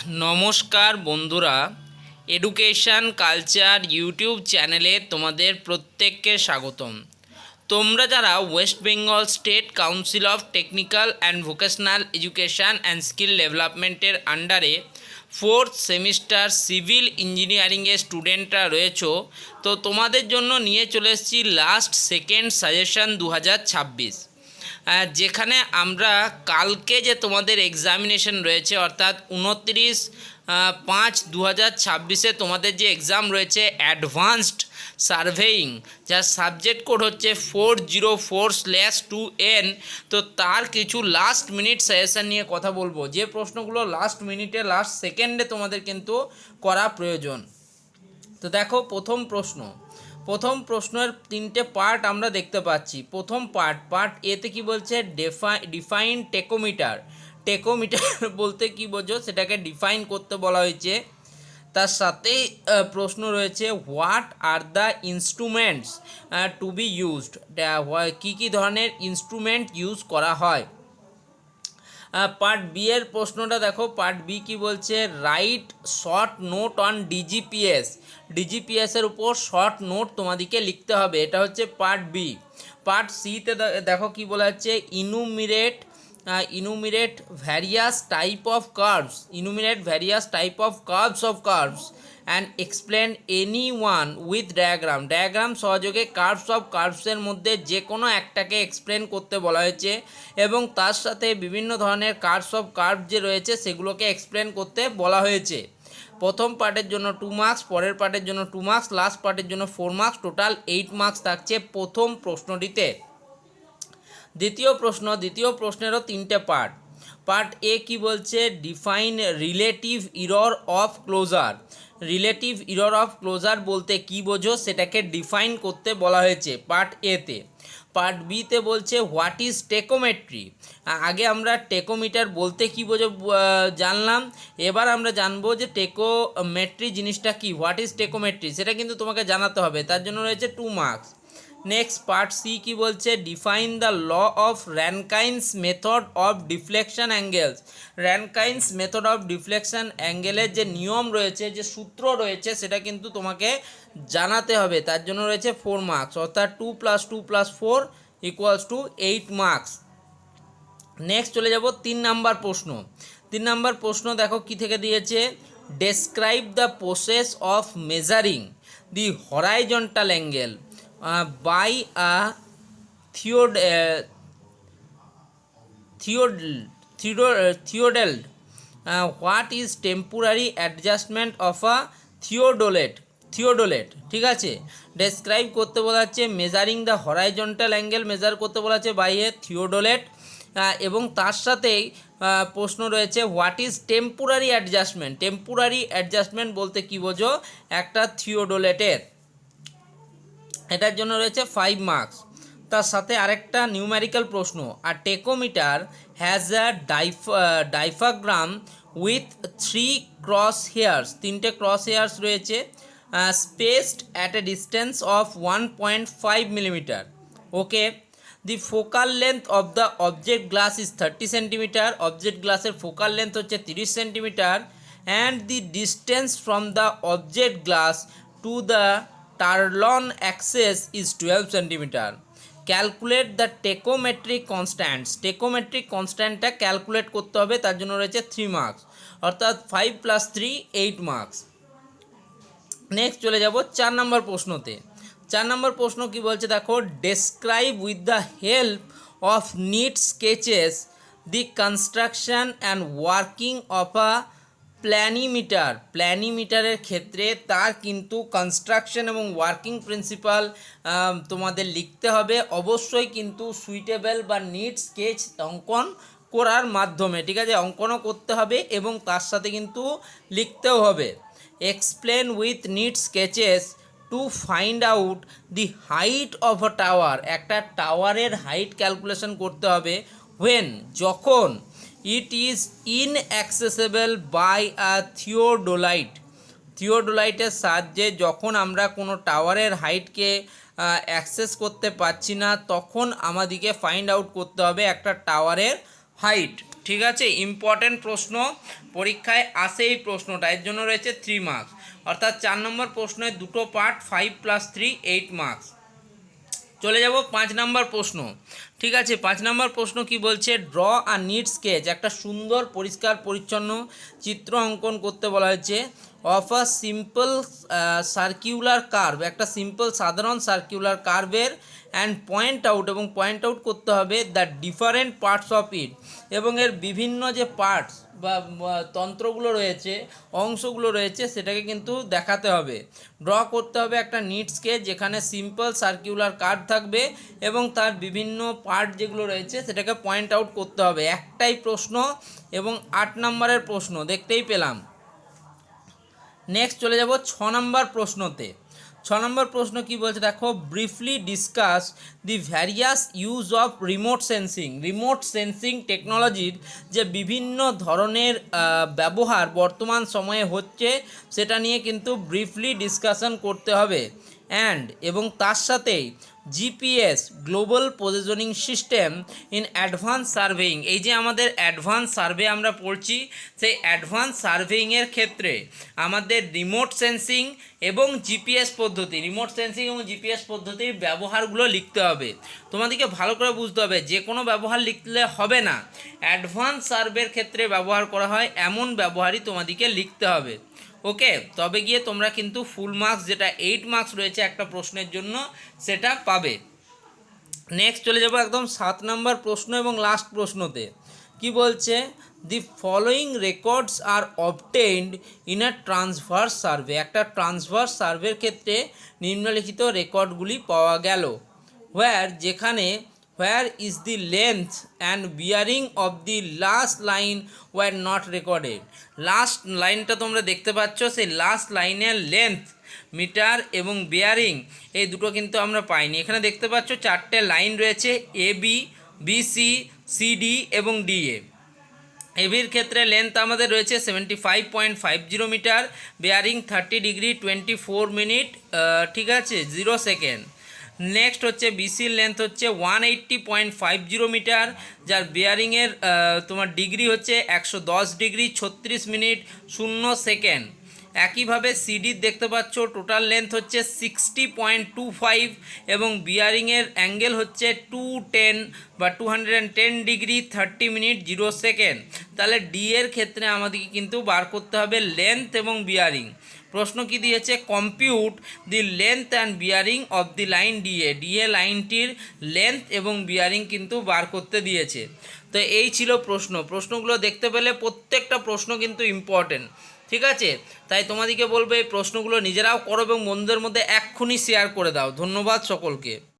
নমস্কার বন্ধুরা, education culture YouTube চ্যানেলে তোমাদের প্রত্যেককে স্বাগতম। তোমরা যারা West Bengal state council of technical and vocational education and skill ডেভেলপমেন্টের আন্ডারে ফোর্থ সেমিস্টার সিভিল ইঞ্জিনিয়ারিংয়ের স্টুডেন্টরা রয়েছো, তো তোমাদের জন্য নিয়ে চলে এসেছি লাস্ট সেকেন্ড সাজেশন 2026, যেখানে আমরা কালকে যে তোমাদের এক্সামিনেশন রয়েছে অর্থাৎ 29/5/2026 তোমাদের যে এক্সাম রয়েছে অ্যাডভান্সড সার্ভেইং, যার সাবজেক্ট কোড হচ্ছে 404/2N, তো তার কিছু লাস্ট মিনিট সাজেশান নিয়ে কথা বলবো। যে প্রশ্নগুলো লাস্ট মিনিটে লাস্ট সেকেন্ডে তোমাদের কিন্তু করা প্রয়োজন। তো দেখো, প্রথম প্রশ্নের তিনটে পার্ট আমরা দেখতে পাচ্ছি। প্রথম পার্ট এতে কি বলছে, ডিফাইন টেকোমিটার বলতে কি বোঝো সেটাকে ডিফাইন করতে বলা হয়েছে। তার সাথেই প্রশ্ন রয়েছে what are the instruments to be used, কী ধরনের ইনস্ট্রুমেন্ট ইউজ করা হয়। পার্ট বি এর প্রশ্নটা দেখো, পার্ট বি কি বলছে, রাইট শর্ট নোট অন ডিজিপিএসের উপর শর্ট নোট তোমাদেরকে লিখতে হবে, এটা হচ্ছে পার্ট বি। পার্ট সিতে দেখো কি বলা হচ্ছে, enumerate various type of curves and explain any one with diagram সহযোগে কার্ভসের মধ্যে যে কোনো একটাকে এক্সপ্লেন করতে বলা হয়েছে এবং তার সাথে বিভিন্ন ধরনের কার্ভ যে রয়েছে সেগুলোকে এক্সপ্লেন করতে বলা হয়েছে। প্রথম পার্টের জন্য 2 মার্কস, পরের পার্টের জন্য 2 মার্কস, লাস্ট পার্টের জন্য 4 মার্কস, টোটাল 8 মার্কস থাকছে প্রথম প্রশ্নটিতে। দ্বিতীয় প্রশ্নেরও তিনটে পার্ট এ কি বলছে, define relative error of closure বলতে কি বোঝো সেটাকে ডিফাইন করতে বলা হয়েছে পার্ট এতে। পার্ট বিতে বলছে হোয়াট ইজ টেকোমেট্রি। আগে আমরা টেকোমিটার বলতে কি বোঝো জানলাম, এবার আমরা জানবো যে টেকোমেট্রি জিনিসটা কি, হোয়াট ইজ টেকোমেট্রি সেটা কিন্তু তোমাকে জানাতে হবে, তার জন্য রয়েছে 2 মার্কস। নেক্সট পার্ট সি কি বলছে, define the law of Rankine's method of deflection অ্যাঙ্গেলের যে নিয়ম রয়েছে, যে সূত্র রয়েছে সেটা কিন্তু তোমাকে জানাতে হবে, তার জন্য রয়েছে 4 মার্কস, অর্থাৎ 2 + 2 + 4 = 8 মার্কস। নেক্সট চলে যাব 3 নাম্বার প্রশ্ন দেখো কি থেকে দিয়েছে, describe the process of measuring the horizontal angle by a theodolite. What is temporary adjustment of a theodolite? ঠিক আছে, ডেসক্রাইব করতে বলা হচ্ছে measuring the horizontal angle, measure করতে বলা হচ্ছে বাই এ থিওডোলেট, এবং তার সাথেই প্রশ্ন রয়েছে হোয়াট ইজ টেম্পোরারি অ্যাডজাস্টমেন্ট বলতে কি বোঝো একটা থিওডোলেটের, এটার জন্য রয়েছে 5 মার্কস। তার সাথে আরেকটা নিউমেরিক্যাল প্রশ্ন, আর tacheometer has a diaphragm with 3 cross hairs, 3টে ক্রস হেয়ার্স রয়েছে, spaced at a distance of 1.5 millimetre. Okay, the focal length of the object glass is 30 centimetre, object গ্লাসের ফোকাল লেন্থ হচ্ছে 30 centimetre, and the distance from the object glass to the trunnion axis is 12 centimetre. Calculate the tacheometric কনস্ট্যান্টটা calculate করতে হবে, তার জন্য রয়েছে 3 marks, অর্থাৎ 5 + 3 8 marks. Next চলে যাব 4 নম্বর প্রশ্নতে। 4 নম্বর প্রশ্ন কি বলছে দেখো, describe with the help of neat sketches the construction and working of a প্ল্যানিমিটারের ক্ষেত্রে তার কিন্তু কনস্ট্রাকশন এবং ওয়ার্কিং প্রিন্সিপাল তোমাদের লিখতে হবে, অবশ্যই কিন্তু সুইটেবল বা নিট স্কেচ অঙ্কন করার মাধ্যমে, ঠিক আছে, অঙ্কনও করতে হবে এবং তার সাথে কিন্তু লিখতেও হবে। Explain with neat sketches to find out the height of a tower, একটা টাওয়ারের হাইট ক্যালকুলেশন করতে হবে, যখন ইট ইজ ইনঅ্যাক্সেসেবল বাই আ থিওডোলাইটের সাহায্যে, যখন আমরা কোনো টাওয়ারের হাইটকে অ্যাক্সেস করতে পারছি না তখন আমাদেরকে ফাইন্ড আউট করতে হবে একটা টাওয়ারের হাইট। ঠিক আছে, ইম্পর্টেন্ট প্রশ্ন, পরীক্ষায় আসে এই প্রশ্নটা, এর জন্য রয়েছে 3 মার্কস। অর্থাৎ 4 নম্বর প্রশ্নের দুটো পার্ট, 5 + 3 8 মার্কস। চলে যাব 5 নম্বর প্রশ্ন। ঠিক আছে, 5 নম্বর প্রশ্ন কি বলছে, ড্র আর নিট স্কেচ, একটা সুন্দর পরিষ্কার পরিচ্ছন্ন চিত্র অঙ্কন করতে বলা হয়েছে of a simple circular curve, একটা সিম্পল সাধারণ সার্কিউলার কার্ভের, অ্যান্ড পয়েন্ট আউট, এবং পয়েন্ট আউট করতে হবে the different parts of it, এবং এর বিভিন্ন যে পার্টস বা তন্ত্রগুলো রয়েছে, অংশগুলো রয়েছে, সেটাকে কিন্তু দেখাতে হবে। ড্র করতে হবে একটা নিট স্কেচ যেখানে সিম্পল সার্কিউলার কার্ভ থাকবে এবং তার বিভিন্ন পার্ট যেগুলো রয়েছে সেটাকে পয়েন্ট আউট করতে হবে। একটাই প্রশ্ন এবং 8 নম্বরের প্রশ্ন দেখতেই পেলাম। নেক্সট চলে যাব 6 নম্বর প্রশ্নতে। 6 নম্বর প্রশ্ন কি বলছে দেখো, briefly discuss the various use of remote sensing. Remote sensing টেকনোলজির যে বিভিন্ন ধরনের ব্যবহার বর্তমান সময়ে হচ্ছে সেটা নিয়ে কিন্তু ব্রিফলি ডিসকাশন করতে হবে। এবং তার সাথেই GPS, global positioning system in advance surveying, এই যে আমাদের অ্যাডভান্স সার্ভে আমরা পড়ছি, সেই অ্যাডভান্স সার্ভেইংয়ের ক্ষেত্রে আমাদের রিমোট সেন্সিং এবং জিপিএস পদ্ধতি, রিমোট সেন্সিং এবং জিপিএস পদ্ধতির ব্যবহারগুলো লিখতে হবে। তোমাদেরকে ভালো করে বুঝতে হবে, যে কোনো ব্যবহার লিখলে হবে না, অ্যাডভান্স সার্ভের ক্ষেত্রে ব্যবহার করা হয় এমন ব্যবহারই তোমাদেরকে লিখতে হবে। ওকে, তবে গিয়ে তোমরা কিন্তু ফুল মার্কস, যেটা 8 মার্কস রয়েছে একটা প্রশ্নের জন্য, সেটা পাবে। নেক্সট চলে যাব একদম 7 নম্বর প্রশ্ন এবং লাস্ট প্রশ্নতে। কি বলছে, the following records are obtained in a transverse survey, একটা ট্রান্সভার্স সার্ভের ক্ষেত্রে নিম্নলিখিত রেকর্ডগুলি পাওয়া গেল। যেখানে where is the length and bearing of the last line were not recorded, last লাইনটা তোমরা দেখতে পাচ্ছ, সেই লাস্ট লাইনের লেন্থ মিটার এবং বেয়ারিং এই দুটো কিন্তু আমরা পাইনি। এখানে দেখতে পাচ্ছ 4টে লাইন রয়েছে, A B, B C, C D এবং ডি এ। এবির ক্ষেত্রে লেন্থ আমাদের রয়েছে 75.50 মিটার, বেয়ারিং 30 ডিগ্রি 24 মিনিট, ঠিক আছে 0 সেকেন্ড। নেক্সট হচ্ছে বিসির লেন্থ হচ্ছে 180.50 মিটার, যার বেয়ারিংয়ের তোমার ডিগ্রি হচ্ছে 110 ডিগ্রি 36 মিনিট 0 সেকেন্ড। একইভাবে সিডির দেখতে পাচ্ছ টোটাল লেন্থ হচ্ছে 60.25 এবং বিয়ারিংয়ের অ্যাঙ্গেল হচ্ছে 210 বা 210 ডিগ্রি 30 মিনিট 0 সেকেন্ড। তাহলে ডি এর ক্ষেত্রে আমাদেরকে কিন্তু বার করতে হবে লেন্থ এবং বিয়ারিং। প্রশ্ন কি দিয়েছে, compute the length and bearing of the line DA, DA লাইনটির লেন্থ এবং বিয়ারিং কিন্তু বার করতে দিয়েছে। তো এই ছিল প্রশ্নগুলো দেখতে পেলে প্রত্যেকটা প্রশ্ন কিন্তু ইম্পর্টেন্ট। ঠিক আছে, তাই তোমাদেরকে বলবো এই প্রশ্নগুলো নিজেরাও করো এবং বন্ধুদের মধ্যে এক্ষুনি শেয়ার করে দাও। ধন্যবাদ সকলকে।